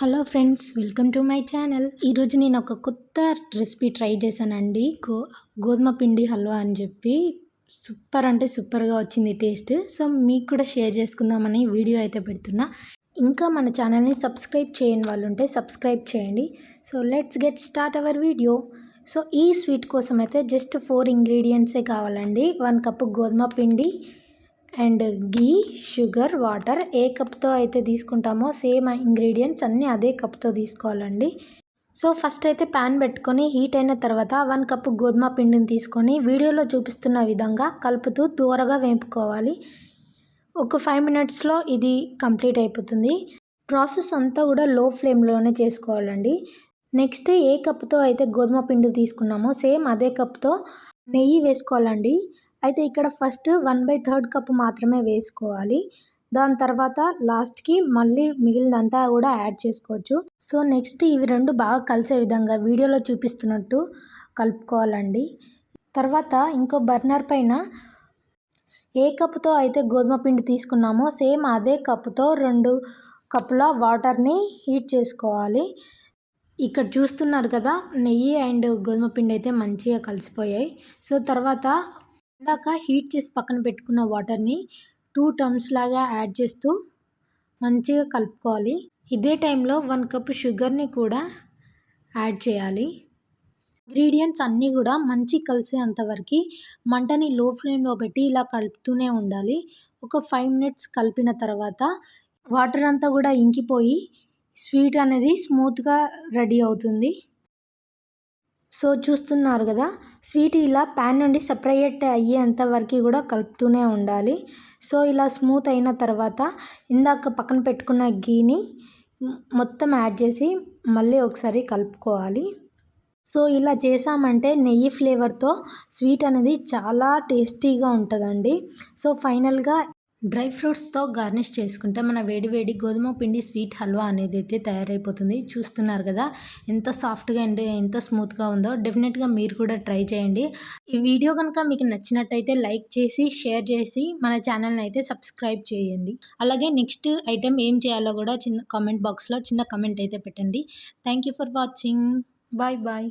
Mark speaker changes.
Speaker 1: Hello friends, welcome to my channel. ఈరోజు నేను ఒక కొత్త రెసిపీ ట్రై చేశానండి. గోధుమ పిండి హల్వా అని చెప్పి సూపర్ అంటే సూపర్గా వచ్చింది టేస్ట్. సో మీకు కూడా షేర్ చేసుకుందామని వీడియో అయితే పెడుతున్నా. ఇంకా మన ఛానల్ని సబ్స్క్రైబ్ చేయని వాళ్ళు ఉంటే సబ్స్క్రైబ్ చేయండి. So let's get start our video. So ఈ స్వీట్ కోసం అయితే జస్ట్ 4 ఇంగ్రీడియంట్సే కావాలండి. 1 కప్పు గోధుమ పిండి అండ్ ఘీ, షుగర్, వాటర్. ఏ కప్తో అయితే తీసుకుంటామో సేమ్ ఇంగ్రీడియంట్స్ అన్నీ అదే కప్తో తీసుకోవాలండి. సో ఫస్ట్ అయితే ప్యాన్ పెట్టుకొని హీట్ అయిన తర్వాత 1 కప్పు గోధుమ పిండిని తీసుకొని వీడియోలో చూపిస్తున్న విధంగా కలుపుతూ త్వరగా వేపుకోవాలి. ఒక 5 మినిట్స్లో ఇది కంప్లీట్ అయిపోతుంది. ప్రాసెస్ అంతా కూడా లో ఫ్లేమ్లోనే చేసుకోవాలండి. నెక్స్ట్ ఏ కప్తో అయితే గోధుమ పిండి తీసుకున్నామో సేమ్ అదే కప్తో నెయ్యి వేసుకోవాలండి. అయితే ఇక్కడ ఫస్ట్ 1/3 కప్పు మాత్రమే వేసుకోవాలి. దాని తర్వాత లాస్ట్కి మళ్ళీ మిగిలినంతా కూడా యాడ్ చేసుకోవచ్చు. సో నెక్స్ట్ ఇవి రెండు బాగా కలిసే విధంగా వీడియోలో చూపిస్తున్నట్టు కలుపుకోవాలండి. తర్వాత ఇంకో బర్నర్ పైన ఏ కప్పుతో అయితే గోధుమ పిండి తీసుకున్నామో సేమ్ అదే కప్పుతో 2 కప్పుల వాటర్ని హీట్ చేసుకోవాలి. ఇక్కడ చూస్తున్నారు కదా, నెయ్యి అండ్ గోధుమ పిండి అయితే మంచిగా కలిసిపోయాయి. సో తర్వాత ఇందాక హీట్ చేసి పక్కన పెట్టుకున్న వాటర్ని 2 టర్మ్స్ లాగా యాడ్ చేస్తూ మంచిగా కలుపుకోవాలి. ఇదే టైంలో 1 కప్పు షుగర్ని కూడా యాడ్ చేయాలి. ఇంగ్రీడియంట్స్ అన్నీ కూడా మంచి కలిసేంతవరకు మంటని లో ఫ్లేమ్లో పెట్టి ఇలా కలుపుతూనే ఉండాలి. ఒక 5 మినిట్స్ కలిపిన తర్వాత వాటర్ అంతా కూడా ఇంకిపోయి స్వీట్ అనేది స్మూత్గా రెడీ అవుతుంది. సో చూస్తున్నారు కదా, స్వీట్ ఇలా ప్యాన్ నుండి సపరేట్ అయ్యేంత వరకు కూడా కలుపుతూనే ఉండాలి. సో ఇలా స్మూత్ అయిన తర్వాత ఇందాక పక్కన పెట్టుకున్న ఘీని మొత్తం యాడ్ చేసి మళ్ళీ ఒకసారి కలుపుకోవాలి. సో ఇలా చేసామంటే నెయ్యి ఫ్లేవర్తో స్వీట్ అనేది చాలా టేస్టీగా ఉంటుందండి. సో ఫైనల్గా డ్రై ఫ్రూట్స్తో గార్నిష్ చేసుకుంటే మన వేడి వేడి గోధుమ పిండి స్వీట్ హల్వా అనేది అయితే తయారైపోతుంది. చూస్తున్నారు కదా ఎంత సాఫ్ట్గా అండ్ ఎంత స్మూత్గా ఉందో. డెఫినెట్గా మీరు కూడా ట్రై చేయండి. ఈ వీడియో కనుక మీకు నచ్చినట్టయితే లైక్ చేసి షేర్ చేసి మన ఛానల్ని అయితే సబ్స్క్రైబ్ చేయండి. అలాగే నెక్స్ట్ ఐటెం ఏం చేయాలో కూడా చిన్న కామెంట్ బాక్స్లో చిన్న కమెంట్ అయితే పెట్టండి. Thank you for watching. Bye bye.